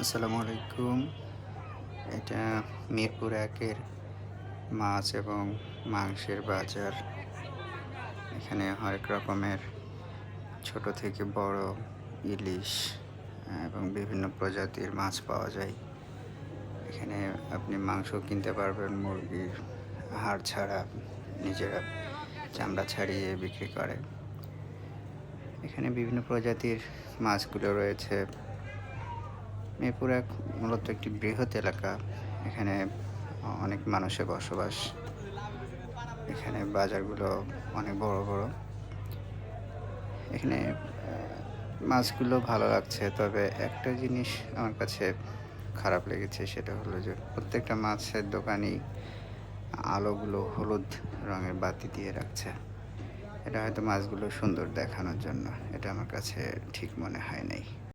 আসসালামু আলাইকুম। এটা মিরপুর একের মাছ এবং মাংসের বাজার। এখানে হরেক রকমের ছোট থেকে বড় ইলিশ এবং বিভিন্ন প্রজাতির মাছ পাওয়া যায়। এখানে আপনি মাংস কিনতে পারবেন, মুরগির হাড় ছাড়া নিজেরা চামড়া ছাড়িয়ে বিক্রি করে। এখানে বিভিন্ন প্রজাতির মাছগুলো রয়েছে। মিরপুর এক মূলত একটি বৃহৎ এলাকা। এখানে অনেক মানুষের বসবাস। এখানে বাজারগুলো অনেক বড় বড়। এখানে মাছগুলো ভালো লাগছে, তবে একটা জিনিস আমার কাছে খারাপ লেগেছে, সেটা হলো যে প্রত্যেকটা মাছের দোকানই আলোগুলো হলুদ রঙের বাতি দিয়ে রাখছে। এটা হয়তো মাছগুলো সুন্দর দেখানোর জন্য। এটা আমার কাছে ঠিক মনে হয় নাই।